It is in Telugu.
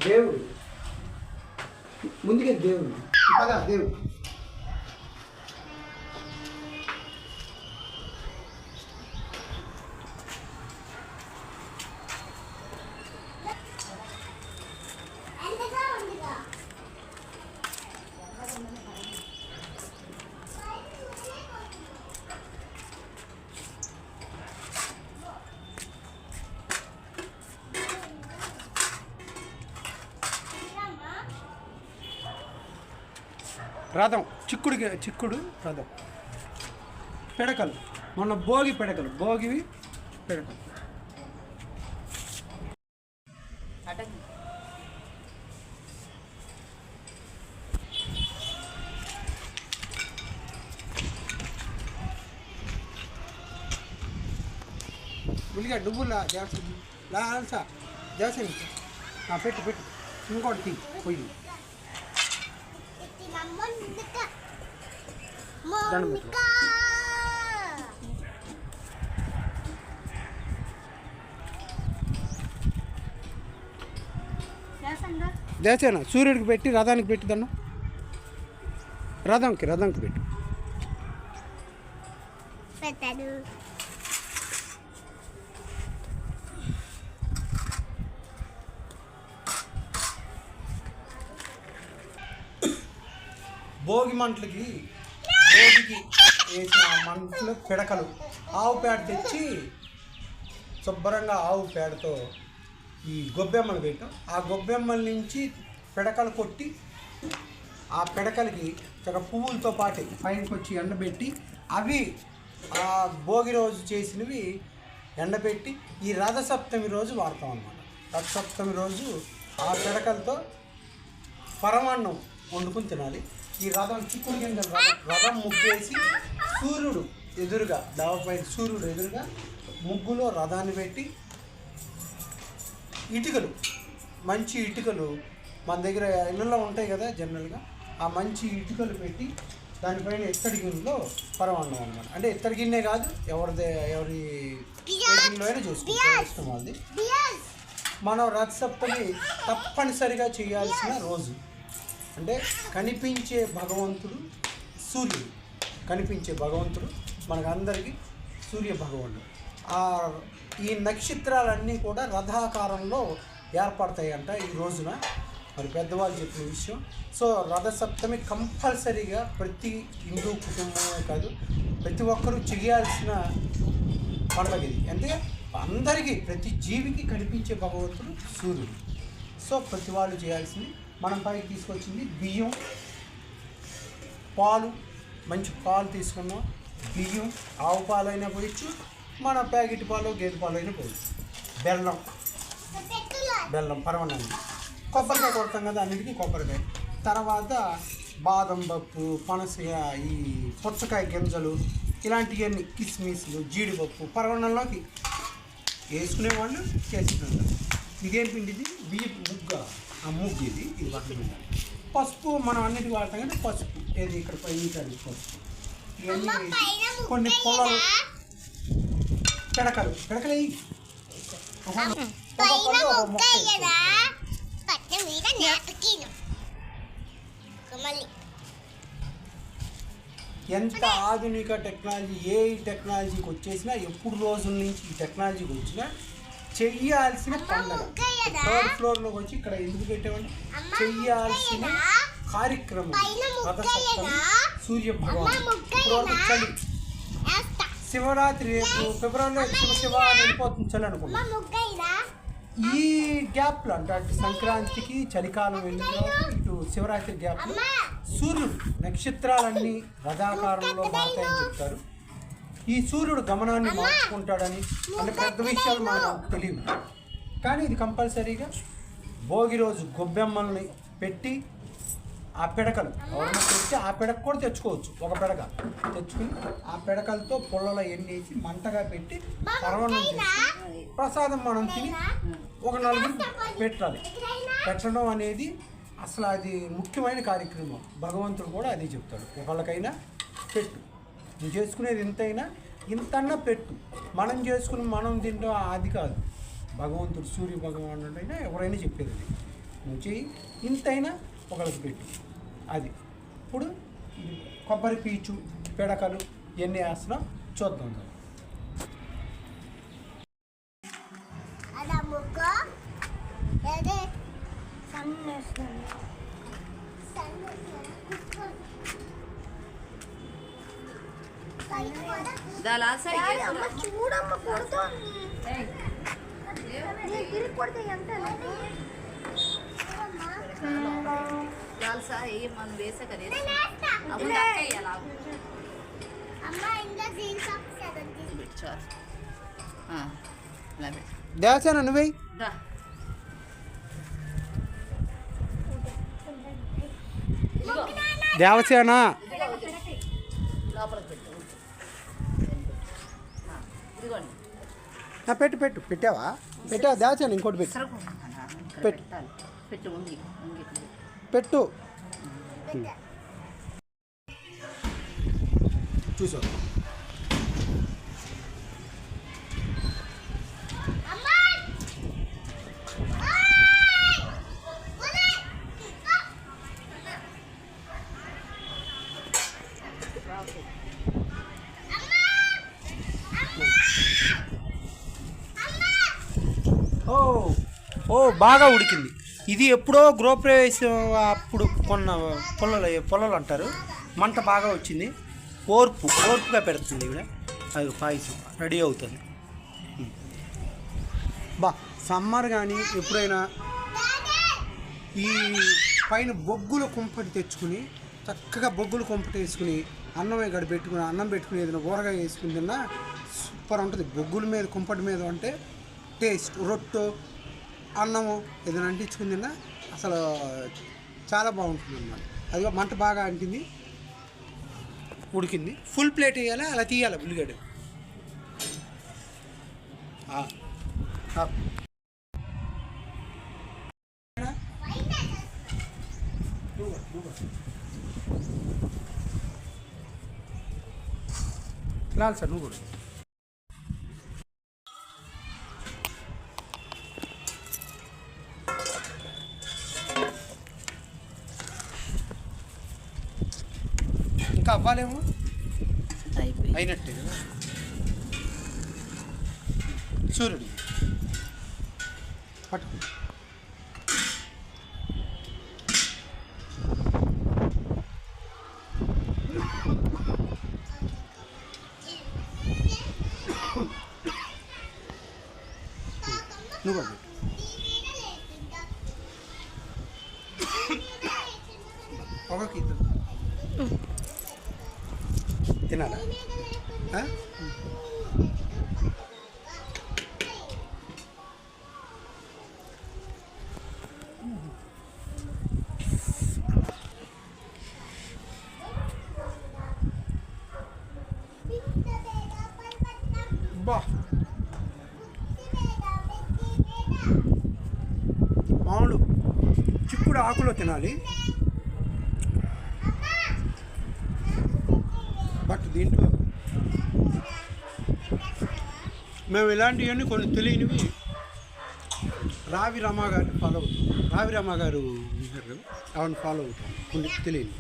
దేవుడు ముందుకే దేవుడు పద దేవుడు రథం చిక్కుడు రథం పిడకలు మొన్న భోగి పిడకలు భోగివి పిడకలు ఉల్లిగా డుబ్బులా లాల్సా జాసన్ పెట్టు పెట్టు ఇంకోటి తీ పొయ్యి దేసేనా సూర్యుడికి పెట్టి రథానికి పెట్టి దన్ను రథంకి పెట్టు భోగి మంటలకి వేసిన మంటలు పిడకలు ఆవు పేడ తెచ్చి శుభ్రంగా ఆవు పేడతో ఈ గొబ్బెమ్మలు పెట్టాం. ఆ గొబ్బెమ్మల నుంచి పిడకలు కొట్టి ఆ పిడకలకి చక్కగా పువ్వులతో పాటు పైనకి వచ్చి ఎండబెట్టి అవి ఆ భోగి రోజు చేసినవి ఎండబెట్టి ఈ రథసప్తమి రోజు వాడతాం అన్నమాట. రథసప్తమి రోజు ఆ పిడకలతో పరమాన్నం వండుకుని తినాలి. ఈ రథం చిక్కుడు కింద రథం ముగ్గేసి సూర్యుడు ఎదురుగా డాబాపై సూర్యుడు ఎదురుగా ముగ్గులో రథాన్ని పెట్టి ఇటుకలు మంచి ఇటుకలు మన దగ్గర ఇళ్ళలో ఉంటాయి కదా జనరల్గా, ఆ మంచి ఇటుకలు పెట్టి దానిపైన ఎత్తడి గిన్నెలో పరమాన్నం అన్నమాట. అంటే ఎత్తడి గిన్నె కాదు, ఎవరి గిన్నెలో అయినా చేసుకోవచ్చు, ఇష్టం అది. మనం రథసప్తమి తప్పనిసరిగా చేయాల్సిన రోజు. అంటే కనిపించే భగవంతుడు సూర్యుడు, కనిపించే భగవంతుడు మనకందరికీ సూర్య భగవానుడు. ఈ నక్షత్రాలన్నీ కూడా రథాకారంలో ఏర్పడతాయంట ఈ రోజున. మరి పెద్దవాళ్ళు చెప్పిన విషయం. సో రథసప్తమి కంపల్సరీగా ప్రతి హిందూ కుటుంబమే కాదు ప్రతి ఒక్కరూ చేయాల్సిన పండుగ ఇది. అంటే అందరికీ ప్రతి జీవికి కనిపించే భగవంతుడు సూర్యుడు. సో ప్రతి వాళ్ళు చేయాల్సింది. మనం పైకి తీసుకొచ్చింది బియ్యం, పాలు, మంచి పాలు తీసుకున్నాం. బియ్యం, ఆవు పాలు అయినా పోయచ్చు, మన ప్యాకెట్ పాలు గేదె పాలు అయినా పోయచ్చు. బెల్లం పరమాన్నం, కొబ్బరికాయ కొడతాం కదా అన్నిటికీ కొబ్బరికాయ. తర్వాత బాదం పప్పు, పనసకాయ, ఈ పుచ్చకాయ గింజలు, ఇలాంటివన్నీ కిస్మిస్లు, జీడిపప్పు పరమాన్నంలోకి వేసుకునేవాళ్ళు చేసుకుంటారు. ఇదేం పిండి? ఇది బియ్యపు ముగ్గ. ఆ ముగ్గు ఇది పక్కన. పసుపు మనం అన్నిటికీ వాడతాం కదా, పసుపు ఏది ఇక్కడ పైన పసుపు. ఇవన్నీ కొన్ని పొలాలు పిడకలు ఎంత ఆధునిక టెక్నాలజీ, ఏ టెక్నాలజీకి వచ్చేసినా, ఎప్పుడు రోజుల నుంచి ఈ టెక్నాలజీకి వచ్చినా చెయ్యాల్సిన పండుగ. థర్డ్ ఫ్లోర్లోకి వచ్చి ఇక్కడ ఎందుకు పెట్టామంటే చెయ్యాల్సిన కార్యక్రమం రథసప్తమి సూర్య భగవాన్. చలి శివరాత్రి రేపు ఫిబ్రవరిలో శివ వెళ్ళిపోతుంది చలి అనుకున్నాం. ఈ గ్యాప్లో అంటే అటు సంక్రాంతికి చలికాలం వెళ్ళిన ఇటు శివరాత్రి గ్యాప్లో సూర్యుడు నక్షత్రాలన్నీ రథాకారంలో మారుతాయని చెప్తారు. ఈ సూర్యుడు గమనాన్ని మార్చుకుంటాడని అంటే పెద్ద విషయాలు మనకు తెలియదు. కానీ ఇది కంపల్సరీగా భోగి రోజు గొబ్బెమ్మల్ని పెట్టి ఆ పిడకలు ఎవరైనా తెచ్చి ఆ పిడక కూడా తెచ్చుకోవచ్చు. ఒక పిడక తెచ్చుకుని ఆ పిడకలతో పుల్లలో ఎన్నేసి మంటగా పెట్టి పరవన్నం చేసి ప్రసాదం మనం తిని ఒక నలుగురు పెట్టాలి. పెట్టడం అనేది అసలు అది ముఖ్యమైన కార్యక్రమం. భగవంతుడు కూడా అదే చెప్తాడు, ఒకళ్ళకైనా పెట్టు, నువ్వు చేసుకునేది ఇంతైనా ఇంతన్నా పెట్టు. మనం చేసుకుని మనం తింటాం అది కాదు. భగవంతుడు సూర్య భగవానుడు అయినా ఎవరైనా చెప్పేది నువ్వు చెయ్యి, ఇంతైనా ఒకరికి పెట్టు. అది ఇప్పుడు కొబ్బరి పీచు పిడకలు ఎన్ని వేస్తున్నాం చూద్దాం. చూడమ్మ కొడుతోంది. కొడితే ఎంత మనం వేసాక దేవసేన నువ్వే దేవసేన పెట్టు పెట్టు పెట్టావా దేవసేన ఇంకోటి పెట్టు పెట్టు పెట్టు చూసా బాగా ఉడికింది. ఇది ఎప్పుడో గృహప్రవేశం అప్పుడు కొన్న పొల్లలు అంటారు. మంట బాగా వచ్చింది. ఓర్పుగా పెడుతుంది ఇవిడ. అది పాయసం రెడీ అవుతుంది. సమ్మర్ కానీ ఎప్పుడైనా ఈ పైన బొగ్గుల కుంపటి తెచ్చుకుని చక్కగా బొగ్గుల కుంపటి వేసుకుని అన్నం పెట్టుకుని అన్నం పెట్టుకుని ఏదైనా ఊరగా వేసుకుని తిన్నా సూపర్ ఉంటుంది. బొగ్గుల మీద కుంపటి మీద అంటే టేస్ట్ రొట్టె అన్నము ఏదైనా అంటించుకుని తిన్నా అసలు చాలా బాగుంటుంది అన్నమాట. అదిగో మంట బాగా అంటింది, ఉడికింది. ఫుల్ ప్లేట్ వేయాలి, అలా తీయాలి ఉల్లిగడ్డ. లాల్ సార్ నువ్వు కూడా ఇంకా అవ్వాలేమో అయినట్టే కదా. సూర్యుడు పట్టు నువ్వు ఒకకి తినాలా? మామూలు చిక్కుడు ఆకులో తినాలి. బట్ దీంట్లో మేము ఇలాంటివన్నీ కొన్ని తెలియనివి రావి రమ గారిని ఫాలో అవుతాం. రావి రమ గారు ఉంటారు కదా, ఆవిడని ఫాలో అవుతాం కొన్ని తెలియని.